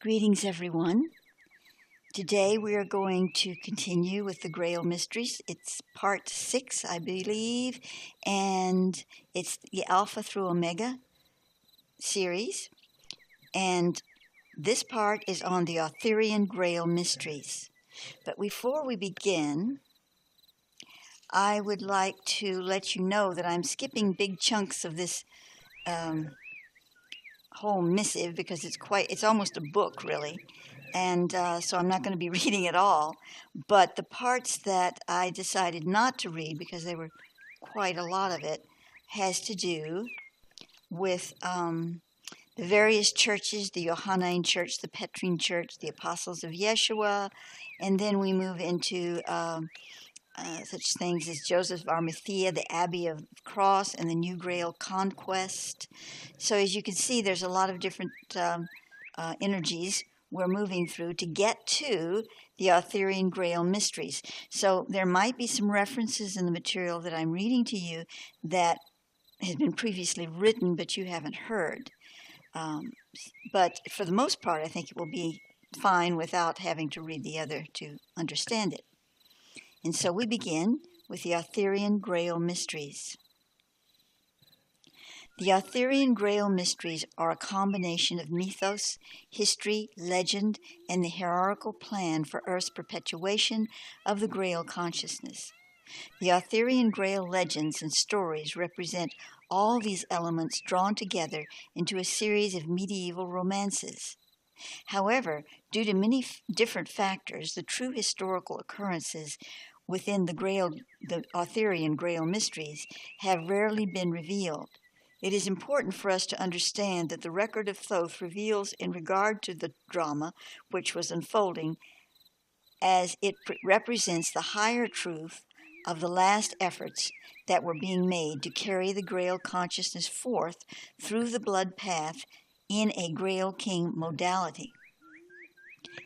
Greetings, everyone. Today we are going to continue with the Grail Mysteries. It's part 6, I believe, and it's the Alpha through Omega series. And this part is on the Artherian Grail Mysteries. But before we begin, I would like to let you know that I'm skipping big chunks of this whole missive because it's almost a book, really. And so I'm not going to be reading it all, but the parts that I decided not to read, because there were quite a lot of it, has to do with the various churches, the Johannine Church, the Petrine Church, the Apostles of Yeshua, and then we move into such things as Joseph of Arimathea, the Abbey of Cross, and the New Grail Conquest. So as you can see, there's a lot of different energies we're moving through to get to the Artherian Grail Mysteries. So there might be some references in the material that I'm reading to you that has been previously written, but you haven't heard. But for the most part, I think it will be fine without having to read the other to understand it. And so we begin with the Artherian Grail Mysteries. The Artherian Grail Mysteries are a combination of mythos, history, legend, and the hierarchical plan for Earth's perpetuation of the Grail consciousness. The Artherian Grail legends and stories represent all these elements drawn together into a series of medieval romances. However, due to many different factors, the true historical occurrences within the Artherian Grail Mysteries have rarely been revealed. It is important for us to understand that the record of Thoth reveals in regard to the drama which was unfolding, as it represents the higher truth of the last efforts that were being made to carry the Grail consciousness forth through the blood path in a Grail King modality.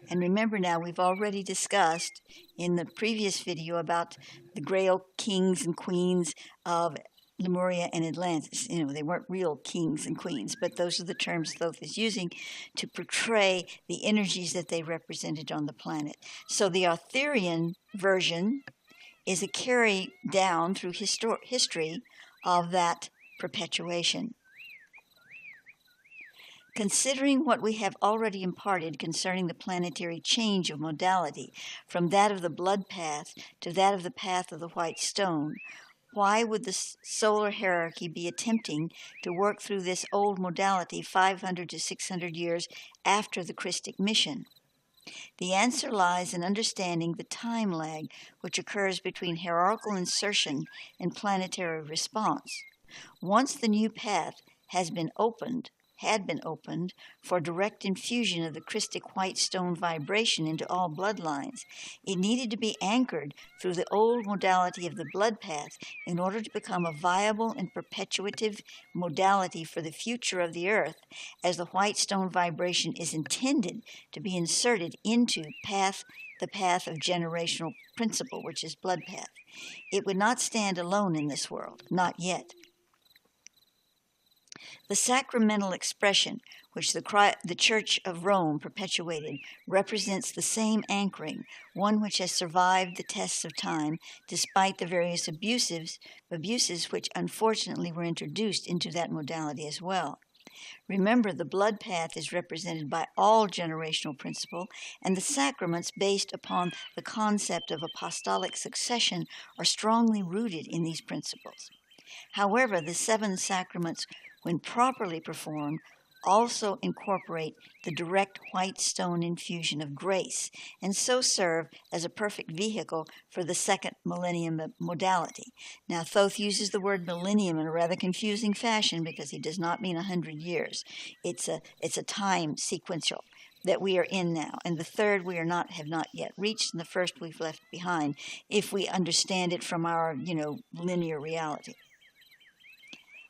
And remember now, we've already discussed in the previous video about the Grail kings and queens of Lemuria and Atlantis. You know, they weren't real kings and queens, but those are the terms Thoth is using to portray the energies that they represented on the planet. So the Artherian version is a carry down through history of that perpetuation. Considering what we have already imparted concerning the planetary change of modality from that of the blood path to that of the path of the white stone, why would the solar hierarchy be attempting to work through this old modality 500 to 600 years after the Christic mission? The answer lies in understanding the time lag which occurs between hierarchical insertion and planetary response. Once the new path had been opened for direct infusion of the Christic white stone vibration into all bloodlines, it needed to be anchored through the old modality of the blood path in order to become a viable and perpetuative modality for the future of the earth, as the white stone vibration is intended to be inserted into the path of generational principle, which is blood path. It would not stand alone in this world, not yet. The sacramental expression which the Church of Rome perpetuated represents the same anchoring, one which has survived the tests of time despite the various abuses which unfortunately were introduced into that modality as well. Remember, the blood path is represented by all generational principle, and the sacraments based upon the concept of apostolic succession are strongly rooted in these principles. However, the 7 sacraments, when properly performed, also incorporate the direct white stone infusion of grace, and so serve as a perfect vehicle for the second millennium modality. Now, Thoth uses the word millennium in a rather confusing fashion because he does not mean 100 years. It's a time sequential that we are in now, and the third we have not yet reached, and the first we've left behind, if we understand it from our linear reality.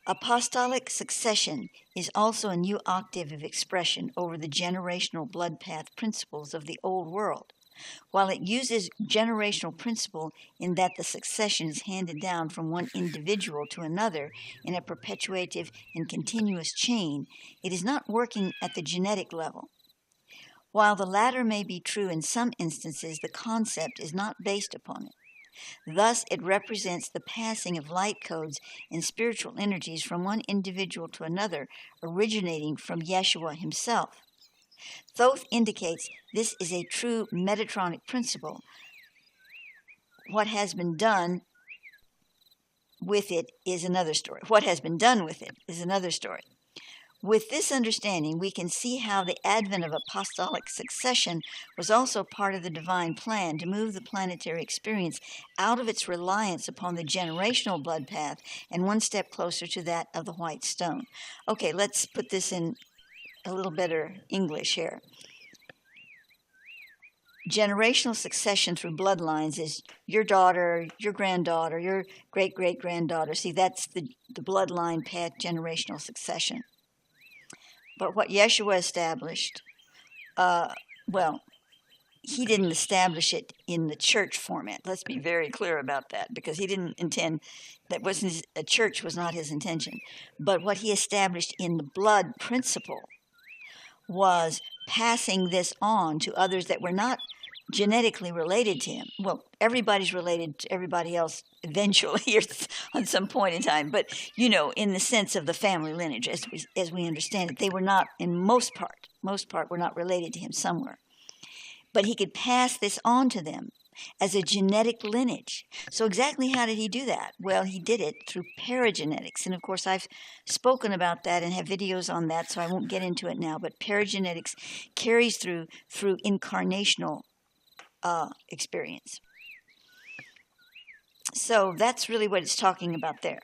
Apostolic succession is also a new octave of expression over the generational blood path principles of the old world. While it uses generational principle in that the succession is handed down from one individual to another in a perpetuative and continuous chain, it is not working at the genetic level. While the latter may be true in some instances, the concept is not based upon it. Thus, it represents the passing of light codes and spiritual energies from one individual to another, originating from Yeshua himself. Thoth indicates this is a true Metatronic principle. What has been done with it is another story. What has been done with it is another story. With this understanding, we can see how the advent of apostolic succession was also part of the divine plan to move the planetary experience out of its reliance upon the generational blood path and one step closer to that of the white stone. Okay, let's put this in a little better English here. Generational succession through bloodlines is your daughter, your granddaughter, your great-great-granddaughter. See, that's the bloodline path generational succession. But what Yeshua established, he didn't establish it in the church format. Let's be very clear about that, because he didn't intend, a church was not his intention. But what he established in the blood principle was passing this on to others that were not genetically related to him. Well, everybody's related to everybody else eventually or on some point in time, but in the sense of the family lineage as we understand it, they were not, in most part were not related to him somewhere. But he could pass this on to them as a genetic lineage. So exactly how did he do that? Well, he did it through paragenetics. And of course, I've spoken about that and have videos on that, so I won't get into it now. But paragenetics carries through incarnational experience. So that's really what it's talking about there.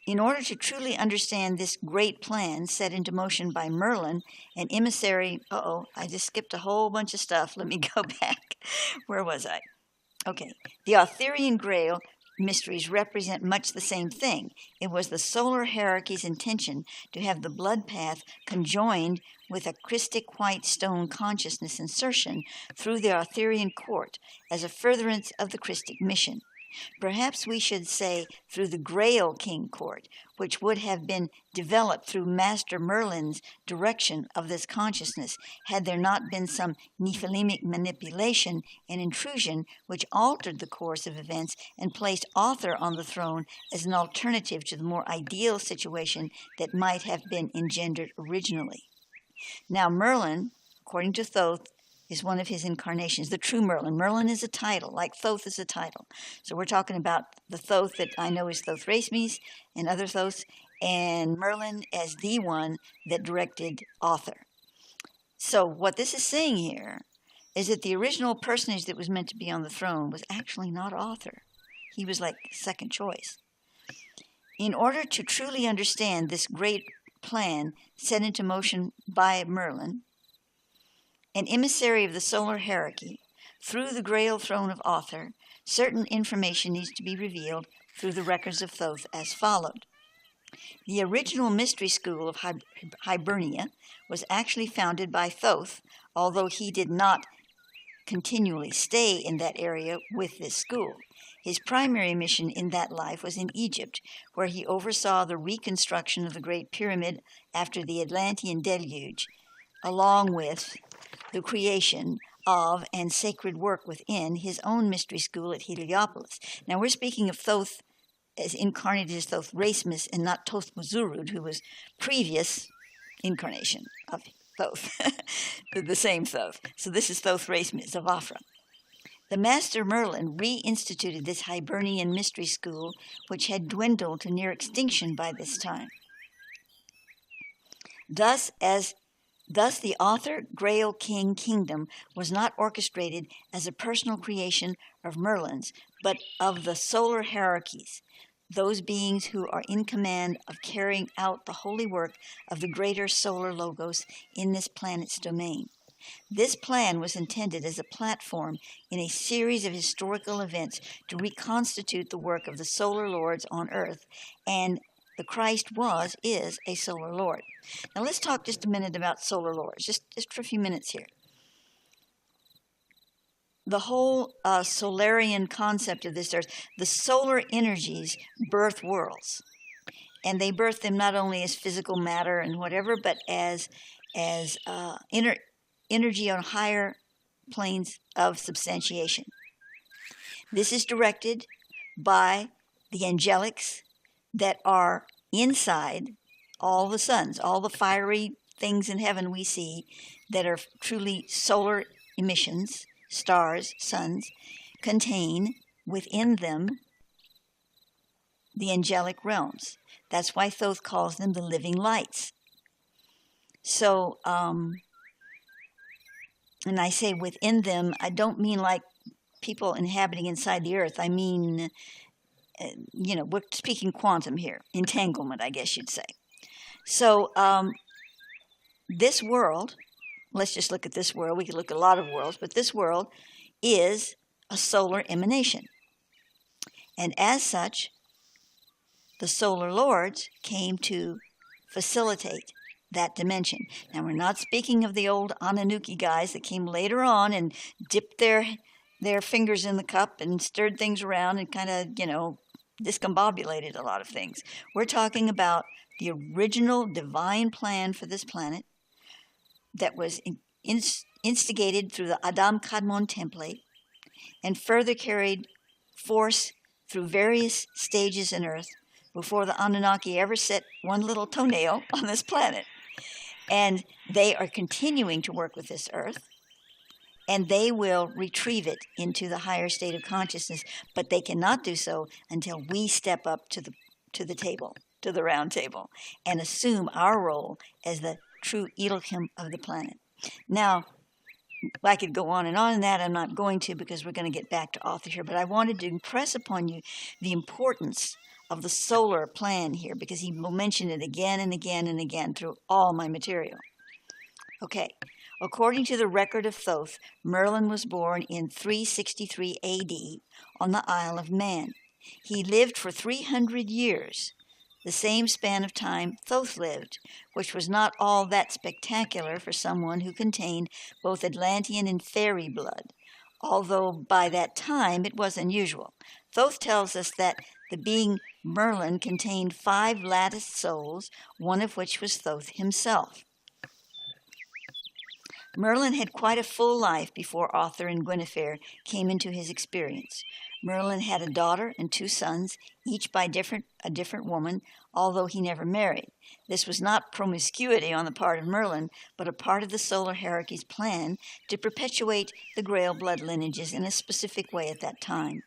In order to truly understand this great plan set into motion by Merlin, an emissary... I just skipped a whole bunch of stuff. Let me go back. Where was I? Okay. The Artherian Grail mysteries represent much the same thing. It was the solar hierarchy's intention to have the blood path conjoined with a Christic white stone consciousness insertion through the Artherian court as a furtherance of the Christic mission. Perhaps we should say through the Grail King Court, which would have been developed through Master Merlin's direction of this consciousness, had there not been some Nephilimic manipulation and intrusion which altered the course of events and placed Author on the throne as an alternative to the more ideal situation that might have been engendered originally. Now Merlin, according to Thoth, is one of his incarnations, the true Merlin. Merlin is a title, like Thoth is a title. So we're talking about the Thoth that I know is Thoth Racemes and other Thoths, and Merlin as the one that directed Author. So what this is saying here is that the original personage that was meant to be on the throne was actually not Author. He was like second choice. In order to truly understand this great plan set into motion by Merlin, an emissary of the solar hierarchy, through the Grail throne of Author, certain information needs to be revealed through the records of Thoth as followed. The original mystery school of Hibernia was actually founded by Thoth, although he did not continually stay in that area with this school. His primary mission in that life was in Egypt, where he oversaw the reconstruction of the Great Pyramid after the Atlantean deluge, along with the creation of and sacred work within his own mystery school at Heliopolis. Now we're speaking of Thoth as incarnated as Thoth Racemes and not Thoth Muzurud, who was previous incarnation of Thoth, the same Thoth. So this is Thoth Racemes of Afra. The Master Merlin reinstituted this Hibernian mystery school, which had dwindled to near extinction by this time. Thus, the Author Grail King Kingdom was not orchestrated as a personal creation of Merlin's, but of the solar hierarchies, those beings who are in command of carrying out the holy work of the greater solar logos in this planet's domain. This plan was intended as a platform in a series of historical events to reconstitute the work of the solar lords on Earth, and the Christ is a solar lord. Now let's talk just a minute about solar lords, just for a few minutes here. The whole Solarian concept of this Earth, the solar energies birth worlds. And they birth them not only as physical matter and whatever, but as energy on higher planes of substantiation. This is directed by the angelics that are inside all the suns, all the fiery things in heaven we see that are truly solar emissions, stars, suns, contain within them the angelic realms. That's why Thoth calls them the living lights. So, and I say within them, I don't mean like people inhabiting inside the earth. I mean, we're speaking quantum here, entanglement, I guess you'd say. So, this world, let's just look at this world. We could look at a lot of worlds, but this world is a solar emanation. And as such, the solar lords came to facilitate that dimension. Now, we're not speaking of the old Anunnaki guys that came later on and dipped their fingers in the cup and stirred things around and kind of, discombobulated a lot of things. We're talking about the original divine plan for this planet that was instigated through the Adam Kadmon template and further carried force through various stages in Earth before the Anunnaki ever set one little toenail on this planet. And they are continuing to work with this Earth, and they will retrieve it into the higher state of consciousness, but they cannot do so until we step up to the table, to the round table, and assume our role as the true Elohim of the planet. Now, I could go on and that. I'm not going to, because we're going to get back to Arthur here, but I wanted to impress upon you the importance of the solar plan here, because he will mention it again and again and again through all my material. Okay, according to the record of Thoth, Merlin was born in 363 AD on the Isle of Man. He lived for 300 years, the same span of time Thoth lived, which was not all that spectacular for someone who contained both Atlantean and fairy blood, although by that time it was unusual. Thoth tells us that the being Merlin contained 5 latticed souls, one of which was Thoth himself. Merlin had quite a full life before Arthur and Guinevere came into his experience. Merlin had a daughter and 2 sons, each by a different woman, although he never married. This was not promiscuity on the part of Merlin, but a part of the solar hierarchy's plan to perpetuate the Grail blood lineages in a specific way at that time.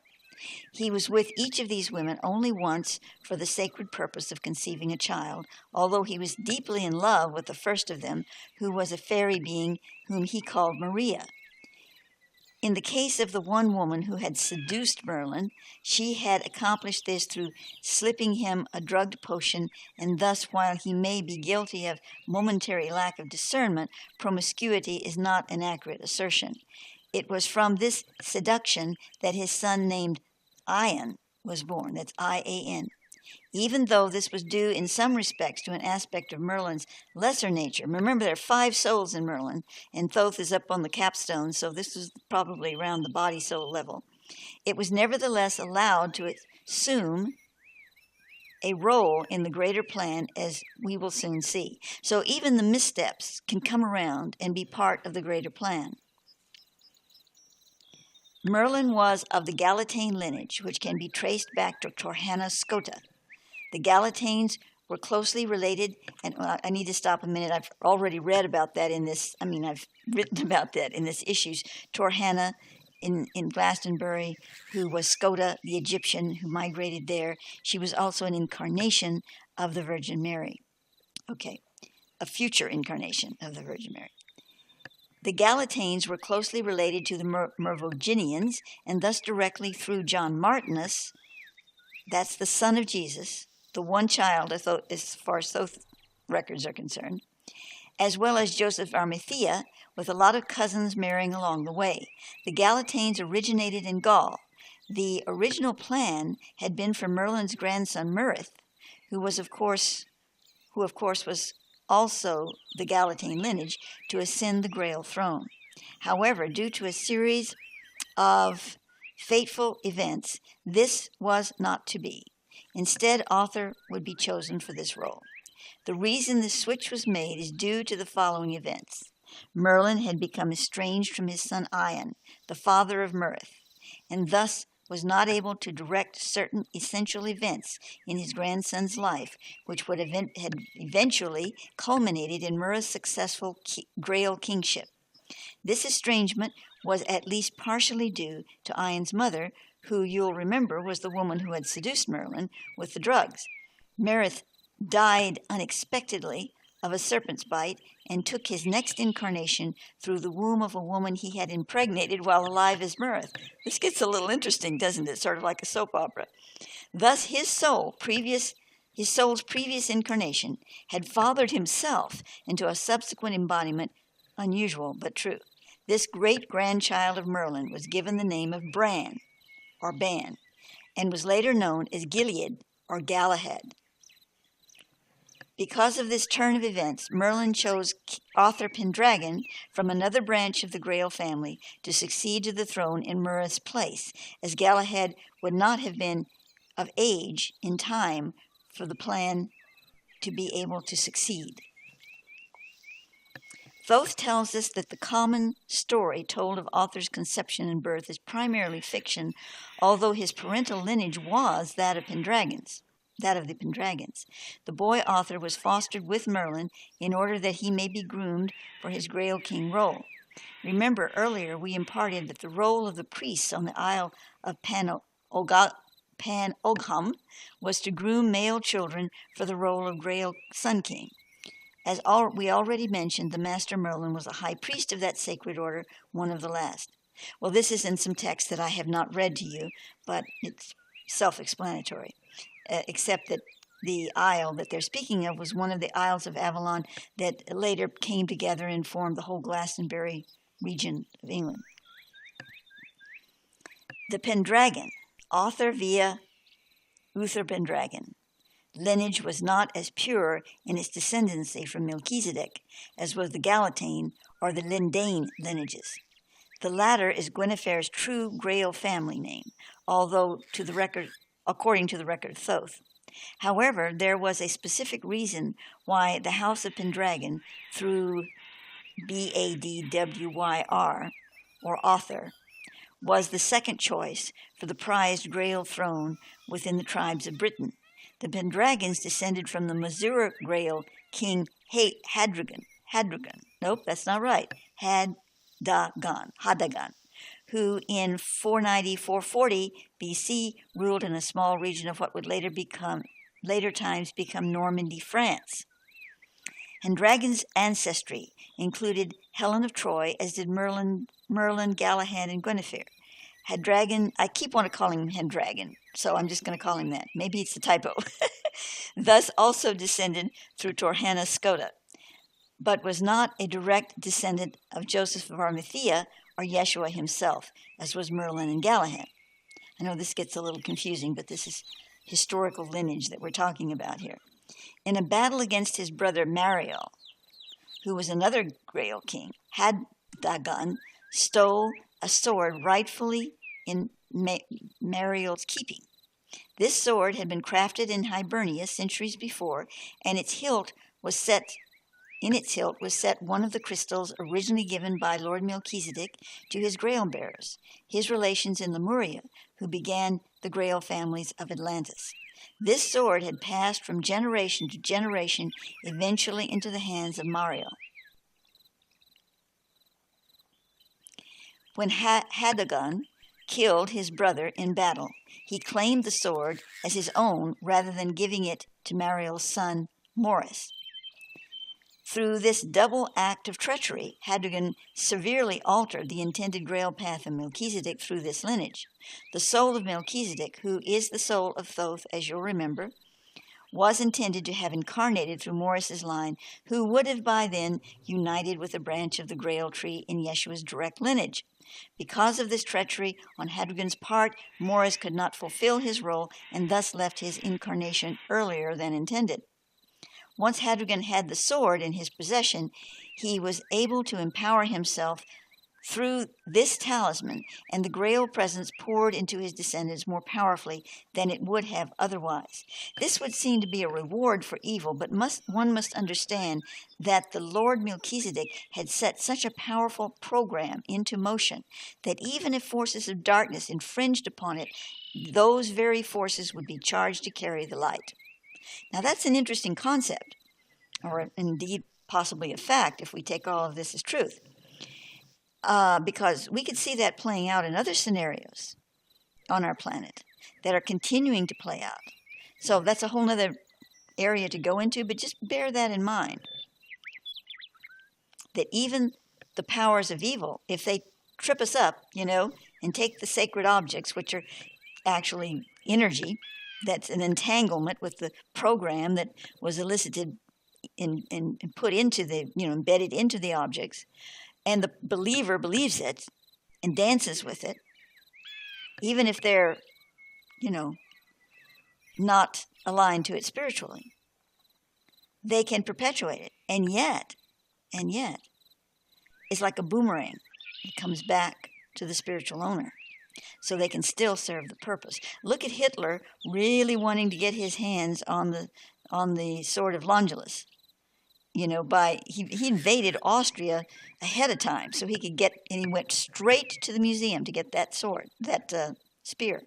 He was with each of these women only once for the sacred purpose of conceiving a child, although he was deeply in love with the first of them, who was a fairy being whom he called Maria. In the case of the one woman who had seduced Merlin, she had accomplished this through slipping him a drugged potion, and thus, while he may be guilty of momentary lack of discernment, promiscuity is not an accurate assertion. It was from this seduction that his son named Ian was born. That's I-A-N. Even though this was due in some respects to an aspect of Merlin's lesser nature. Remember, there are 5 souls in Merlin, and Thoth is up on the capstone, so this was probably around the body soul level. It was nevertheless allowed to assume a role in the greater plan, as we will soon see. So even the missteps can come around and be part of the greater plan. Merlin was of the Galatane lineage, which can be traced back to Torhana Scota. The Galatanes were closely related, and I need to stop a minute. I've already read about that I've written about that in this issues. Torhana in Glastonbury, who was Scota, the Egyptian, who migrated there. She was also an incarnation of the Virgin Mary. Okay, a future incarnation of the Virgin Mary. The Galatanes were closely related to the Merovingians, and thus directly through John Martinus, that's the son of Jesus, the one child as far as Thoth records are concerned, as well as Joseph Arimathea, with a lot of cousins marrying along the way. The Galatanes originated in Gaul. The original plan had been for Merlin's grandson Murith, who of course was also the Galatane lineage, to ascend the Grail throne. However, due to a series of fateful events, this was not to be. Instead, Arthur would be chosen for this role. The reason this switch was made is due to the following events. Merlin had become estranged from his son Ion, the father of mirth, and thus was not able to direct certain essential events in his grandson's life, which would have eventually culminated in Mirra's successful Grail kingship. This estrangement was at least partially due to Ion's mother, who, you'll remember, was the woman who had seduced Merlin with the drugs. Mirth died unexpectedly of a serpent's bite and took his next incarnation through the womb of a woman he had impregnated while alive as Mirth. This gets a little interesting, doesn't it? Sort of like a soap opera. Thus, his soul's previous incarnation had fathered himself into a subsequent embodiment, unusual but true. This great-grandchild of Merlin was given the name of Bran, or Ban, and was later known as Gilead, or Galahad. Because of this turn of events, Merlin chose Arthur Pendragon from another branch of the Grail family to succeed to the throne in Mirra's place, as Galahad would not have been of age in time for the plan to be able to succeed. Thoth tells us that the common story told of Arthur's conception and birth is primarily fiction, although his parental lineage was that of the Pendragons. The boy Arthur was fostered with Merlin in order that he may be groomed for his Grail King role. Remember, earlier we imparted that the role of the priests on the Isle of Pan-Ogham was to groom male children for the role of Grail Sun King. As we already mentioned, the Master Merlin was a high priest of that sacred order, one of the last. Well, this is in some text that I have not read to you, but it's self-explanatory, except that the isle that they're speaking of was one of the Isles of Avalon that later came together and formed the whole Glastonbury region of England. The Pendragon, Arthur via Uther Pendragon, lineage was not as pure in its descendancy from Melchizedek as was the Galatane or the Lindane lineages. The latter is Gwenhwyvar's true Grail family name, although according to the record of Thoth. However, there was a specific reason why the House of Pendragon, through Badwyr, or Arthur, was the second choice for the prized Grail throne within the tribes of Britain. The Pendragons descended from the Mazura Grail king Hadagan. Nope, that's not right. Hadagan, who in 490-440 BC ruled in a small region of what would later times become Normandy, France. Pendragon's ancestry included Helen of Troy, as did Merlin, Galahad, and Gwenhwyvar. Pendragon, I keep wanting to call him Pendragon, so I'm just going to call him that. Maybe it's a typo. Thus also descended through Torhanna Skota, but was not a direct descendant of Joseph of Arimathea or Yeshua himself, as was Merlin and Galahad. I know this gets a little confusing, but this is historical lineage that we're talking about here. In a battle against his brother Mariel, who was another Grail king, Hadagan stole a sword rightfully in Mariel's keeping. This sword had been crafted in Hibernia centuries before, and in its hilt was set one of the crystals originally given by Lord Melchizedek to his Grail bearers, his relations in Lemuria, who began the Grail families of Atlantis. This sword had passed from generation to generation, eventually into the hands of Mariel. When Hadagan killed his brother in battle, he claimed the sword as his own rather than giving it to Mariel's son, Morris. Through this double act of treachery, Hadagan severely altered the intended Grail path of Melchizedek through this lineage. The soul of Melchizedek, who is the soul of Thoth, as you'll remember, was intended to have incarnated through Morris's line, who would have by then united with a branch of the Grail tree in Yeshua's direct lineage. Because of this treachery on Hadagan's part, Morris could not fulfill his role and thus left his incarnation earlier than intended. Once Hadagan had the sword in his possession, he was able to empower himself through this talisman, and the Grail presence poured into his descendants more powerfully than it would have otherwise. This would seem to be a reward for evil, but one must understand that the Lord Melchizedek had set such a powerful program into motion that even if forces of darkness infringed upon it, those very forces would be charged to carry the light. Now that's an interesting concept, or indeed possibly a fact if we take all of this as truth. Because we could see that playing out in other scenarios on our planet that are continuing to play out. So that's a whole other area to go into, but just bear that in mind. That even the powers of evil, if they trip us up, and take the sacred objects, which are actually energy, that's an entanglement with the program that was elicited and put into the, embedded into the objects, and the believer believes it and dances with it, even if they're, not aligned to it spiritually, they can perpetuate it. And yet, it's like a boomerang. It comes back to the spiritual owner. So they can still serve the purpose. Look at Hitler really wanting to get his hands on the sword of Longinus. He invaded Austria ahead of time so he could get, and he went straight to the museum to get that sword, that spear.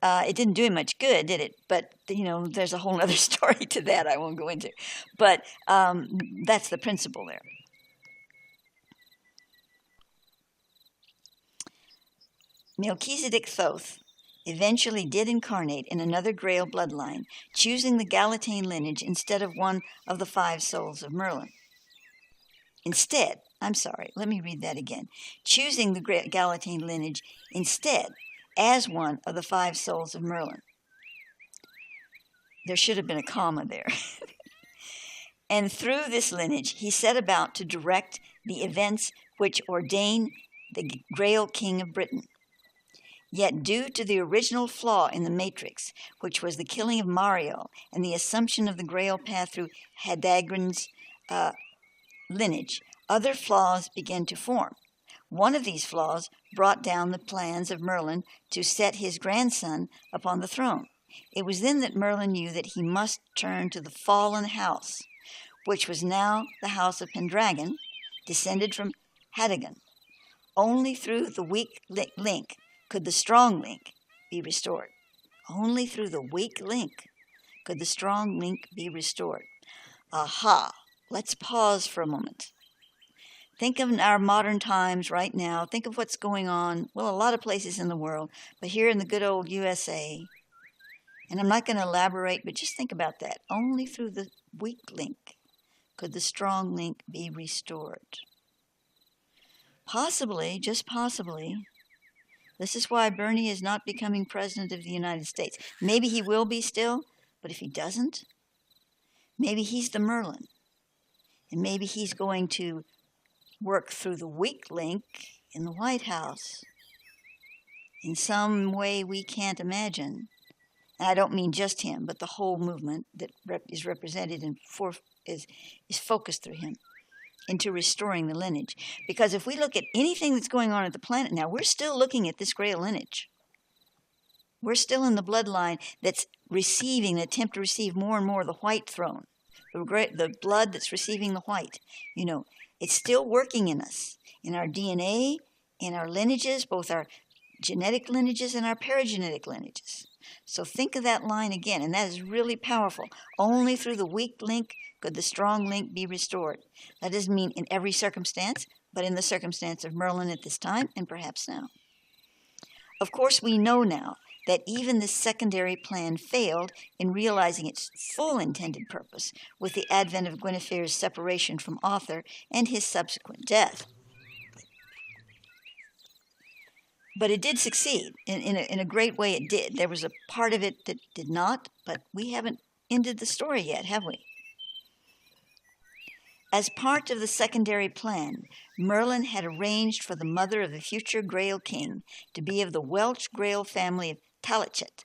It didn't do him much good, did it? But, there's a whole other story to that I won't go into. But that's the principle there. Melchizedek Thoth eventually did incarnate in another Grail bloodline, choosing the Galatane lineage instead of one of the 5 souls of Merlin. Let me read that again. Choosing the Galatane lineage instead as one of the 5 souls of Merlin. There should have been a comma there. And through this lineage, he set about to direct the events which ordain the Grail King of Britain. Yet due to the original flaw in the matrix, which was the killing of Mariel and the assumption of the Grail path through Hadagran's lineage, other flaws began to form. One of these flaws brought down the plans of Merlin to set his grandson upon the throne. It was then that Merlin knew that he must turn to the fallen house, which was now the house of Pendragon, descended from Hadagon. Only through the weak link could the strong link be restored. Only through the weak link could the strong link be restored. Aha! Let's pause for a moment. Think of our modern times right now. Think of what's going on, a lot of places in the world, but here in the good old USA. And I'm not going to elaborate, but just think about that. Only through the weak link could the strong link be restored. Possibly, just possibly, this is why Bernie is not becoming president of the United States. Maybe he will be still, but if he doesn't, maybe he's the Merlin. And maybe he's going to work through the weak link in the White House in some way we can't imagine. And I don't mean just him, but the whole movement that is represented and is focused through him into restoring the lineage. Because if we look at anything that's going on at the planet now, we're still looking at this Grail lineage. We're still in the bloodline that's attempt to receive more and more of the white throne. The blood that's receiving the white. It's still working in us, in our DNA, in our lineages, both our genetic lineages and our paragenetic lineages. So think of that line again, and that is really powerful. Only through the weak link could the strong link be restored. That doesn't mean in every circumstance, but in the circumstance of Merlin at this time, and perhaps now. Of course, we know now that even this secondary plan failed in realizing its full intended purpose with the advent of Guinevere's separation from Arthur and his subsequent death. But it did succeed. In a great way it did. There was a part of it that did not, but we haven't ended the story yet, have we? As part of the secondary plan, Merlin had arranged for the mother of the future Grail king to be of the Welsh Grail family of Talichet,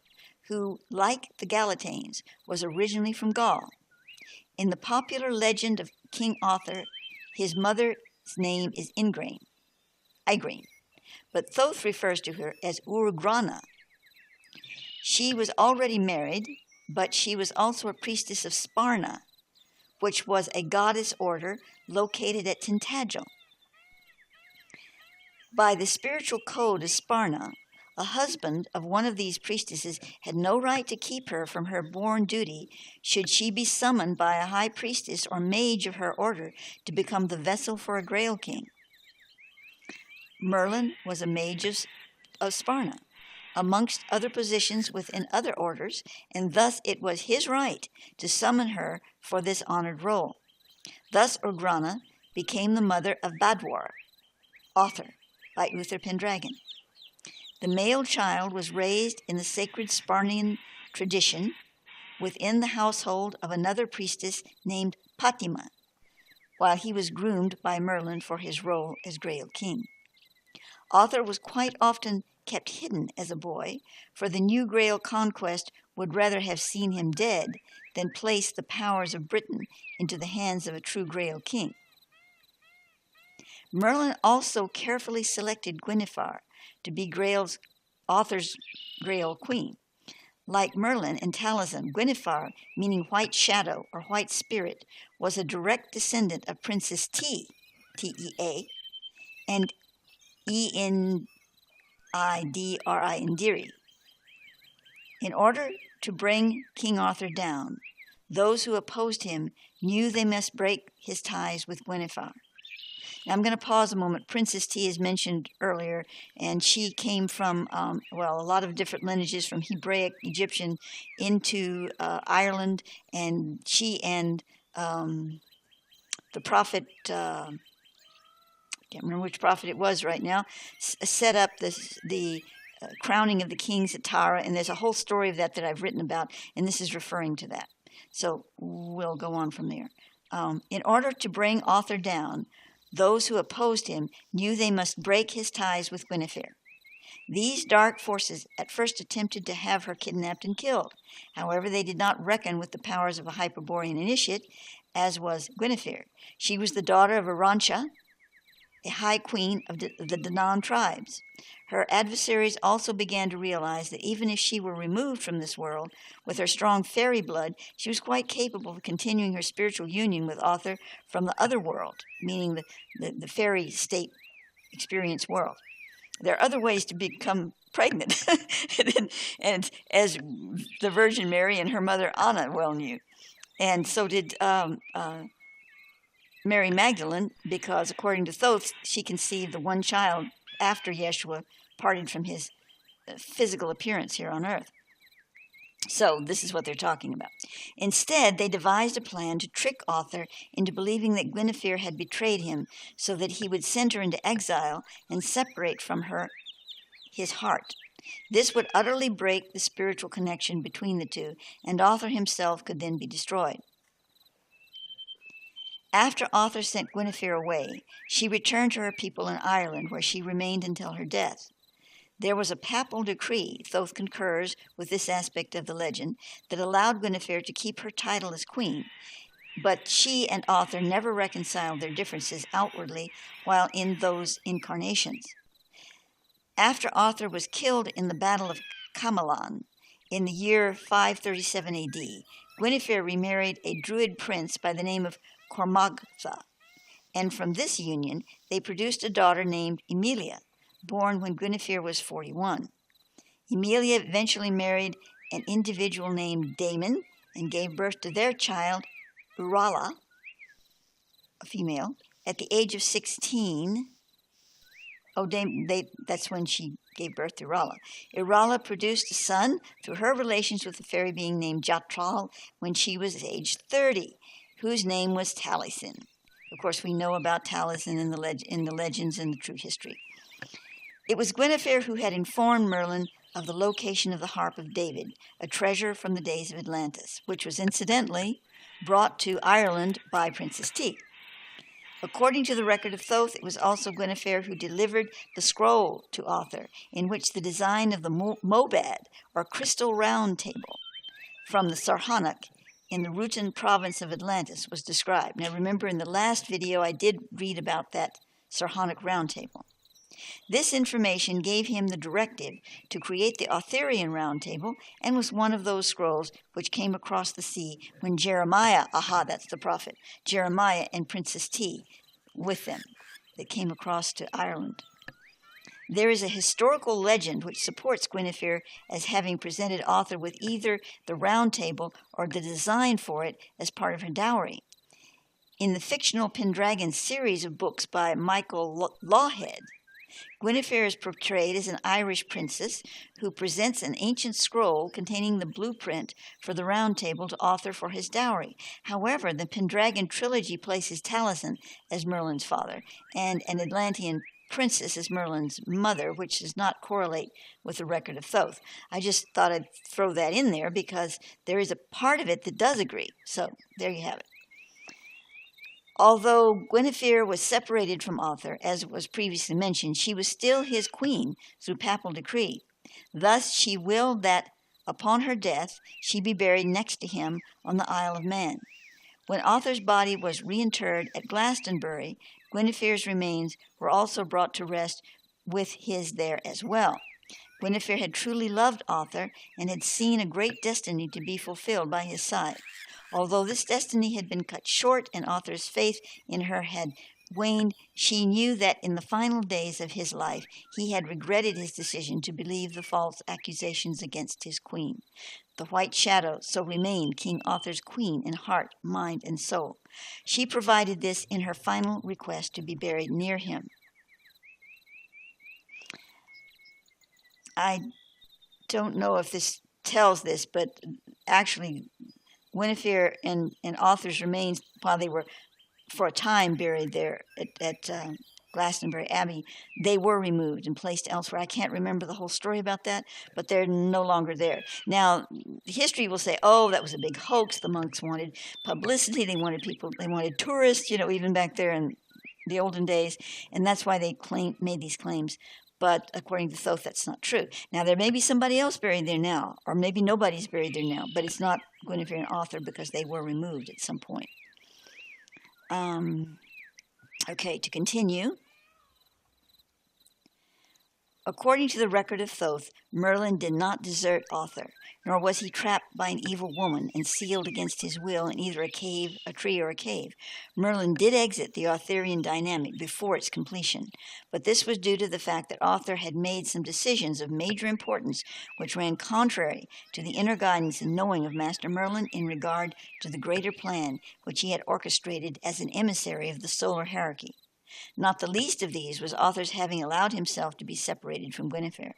who, like the Galatanes, was originally from Gaul. In the popular legend of King Arthur, his mother's name is Ingrain. Igraine, but Thoth refers to her as Urgrana. She was already married, but she was also a priestess of Sparna, which was a goddess order located at Tintagel. By the spiritual code of Sparna, a husband of one of these priestesses had no right to keep her from her born duty should she be summoned by a high priestess or mage of her order to become the vessel for a Grail king. Merlin was a mage of Sparna, amongst other positions within other orders, and thus it was his right to summon her for this honored role. Thus Urgrana became the mother of Badwar, author, by Uther Pendragon. The male child was raised in the sacred Sparnian tradition within the household of another priestess named Patima, while he was groomed by Merlin for his role as Grail king. Arthur was quite often kept hidden as a boy, for the new Grail conquest would rather have seen him dead than place the powers of Britain into the hands of a true Grail king. Merlin also carefully selected Gwynnefer to be Arthur's Grail queen. Like Merlin and Taliesin, Gwynnefer, meaning white shadow or white spirit, was a direct descendant of Princess Tea, T-E-A, and E-N-I-D-R-I, Indiri. In order to bring King Arthur down, those who opposed him knew they must break his ties with Gwynnefer. Now I'm going to pause a moment. Princess T is mentioned earlier, and she came from, a lot of different lineages from Hebraic, Egyptian, into Ireland, and she and the prophet, can't remember which prophet it was right now, set up the crowning of the kings at Tara, and there's a whole story of that I've written about, and this is referring to that. So we'll go on from there. In order to bring Arthur down, those who opposed him knew they must break his ties with Gwynnefer. These dark forces at first attempted to have her kidnapped and killed. However, they did not reckon with the powers of a Hyperborean initiate, as was Gwynnefer. She was the daughter of Arantxa, a high queen of the Danann tribes. Her adversaries also began to realize that even if she were removed from this world, with her strong fairy blood, she was quite capable of continuing her spiritual union with Arthur from the other world, meaning the fairy state experience world. There are other ways to become pregnant, and as the Virgin Mary and her mother Anna well knew. And so did Mary Magdalene, because according to Thoth, she conceived the one child after Yeshua parted from his physical appearance here on earth. So this is what they're talking about. Instead, they devised a plan to trick Arthur into believing that Gwynnefer had betrayed him so that he would send her into exile and separate from her his heart. This would utterly break the spiritual connection between the two, and Arthur himself could then be destroyed. After Arthur sent Gwynnefer away, she returned to her people in Ireland, where she remained until her death. There was a papal decree, Thoth concurs with this aspect of the legend, that allowed Gwynnefer to keep her title as queen, but she and Arthur never reconciled their differences outwardly while in those incarnations. After Arthur was killed in the Battle of Camelon in the year 537 A.D., Gwynnefer remarried a Druid prince by the name of Cormagtha, and from this union they produced a daughter named Emilia, born when Gwynnefer was 41. Emilia eventually married an individual named Damon and gave birth to their child, Urala, a female, at the age of 16. That's when she gave birth to Urala. Urala produced a son through her relations with a fairy being named Jatral when she was aged 30, whose name was Taliesin. Of course, we know about Taliesin in the legends and the true history. It was Gwynnefer who had informed Merlin of the location of the Harp of David, a treasure from the days of Atlantis, which was incidentally brought to Ireland by Princess T. According to the record of Thoth, it was also Gwynnefer who delivered the scroll to Arthur, in which the design of the Mobad, or crystal round table, from the Sarhanuk in the Rutan province of Atlantis was described. Now remember, in the last video I did read about that Sarhanuk round table. This information gave him the directive to create the Artherian Round Table, and was one of those scrolls which came across the sea when Jeremiah, that's the prophet, Jeremiah and Princess T with them, that came across to Ireland. There is a historical legend which supports Guinevere as having presented Arthur with either the Round Table or the design for it as part of her dowry. In the fictional Pendragon series of books by Michael Lawhead, Guinevere is portrayed as an Irish princess who presents an ancient scroll containing the blueprint for the Round Table to Arthur for his dowry. However, the Pendragon trilogy places Taliesin as Merlin's father and an Atlantean princess as Merlin's mother, which does not correlate with the record of Thoth. I just thought I'd throw that in there because there is a part of it that does agree. So there you have it. Although Guinevere was separated from Arthur, as was previously mentioned, she was still his queen through papal decree. Thus she willed that, upon her death, she be buried next to him on the Isle of Man. When Arthur's body was reinterred at Glastonbury, Guinevere's remains were also brought to rest with his there as well. Guinevere had truly loved Arthur and had seen a great destiny to be fulfilled by his side. Although this destiny had been cut short and Arthur's faith in her had waned, she knew that in the final days of his life he had regretted his decision to believe the false accusations against his queen. The White Shadow so remained King Arthur's queen in heart, mind, and soul. She provided this in her final request to be buried near him. I don't know if this tells this, but actually Guinevere and Arthur's remains, while they were for a time buried there at Glastonbury Abbey, they were removed and placed elsewhere. I can't remember the whole story about that, but they're no longer there. Now, history will say, oh, that was a big hoax. The monks wanted publicity. They wanted tourists, even back there in the olden days, and that's why they made these claims. But according to Thoth, that's not true. Now, there may be somebody else buried there now, or maybe nobody's buried there now, but it's not Guinevere and Arthur because they were removed at some point. Okay, to continue. According to the record of Thoth, Merlin did not desert Arthur, nor was he trapped by an evil woman and sealed against his will in either a cave, a tree, or a cave. Merlin did exit the Artherian dynamic before its completion, but this was due to the fact that Arthur had made some decisions of major importance which ran contrary to the inner guidance and knowing of Master Merlin in regard to the greater plan which he had orchestrated as an emissary of the solar hierarchy. Not the least of these was Arthur's having allowed himself to be separated from Guinevere.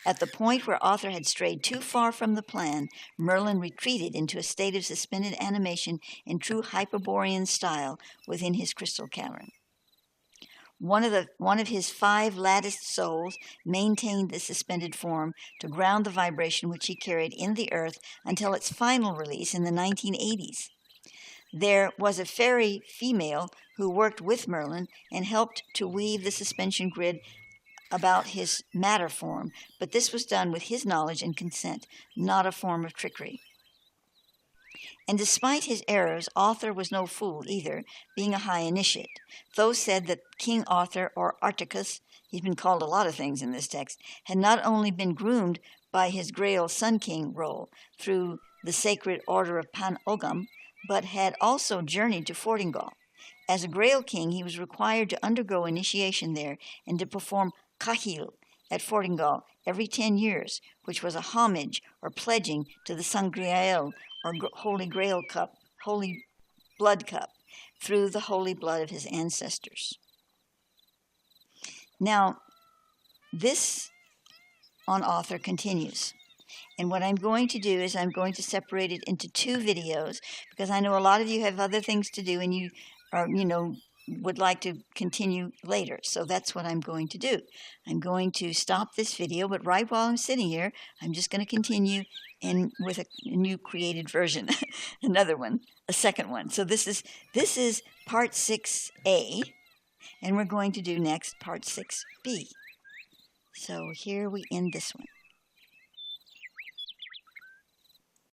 At the point where Arthur had strayed too far from the plan, Merlin retreated into a state of suspended animation in true Hyperborean style within his crystal cavern. One of his 5 latticed souls maintained the suspended form to ground the vibration which he carried in the earth until its final release in the 1980s. There was a fairy female who worked with Merlin and helped to weave the suspension grid about his matter form, but this was done with his knowledge and consent, not a form of trickery. And despite his errors, Arthur was no fool either, being a high initiate. Thoth said that King Arthur, or Articus, he's been called a lot of things in this text, had not only been groomed by his Grail Sun King role through the sacred order of Pan Ogam, but had also journeyed to Fortingal. As a Grail King, he was required to undergo initiation there and to perform kahil at Fortingal every 10 years, which was a homage or pledging to the Sangreal, or Holy Grail Cup, Holy Blood Cup, through the holy blood of his ancestors. Now, this on Arthur continues. And what I'm going to do is I'm going to separate it into 2 videos because I know a lot of you have other things to do and you are, would like to continue later. So that's what I'm going to do. I'm going to stop this video, but right while I'm sitting here, I'm just going to continue with a new created version, another one, a second one. So this is part 6A, and we're going to do next part 6B. So here we end this one.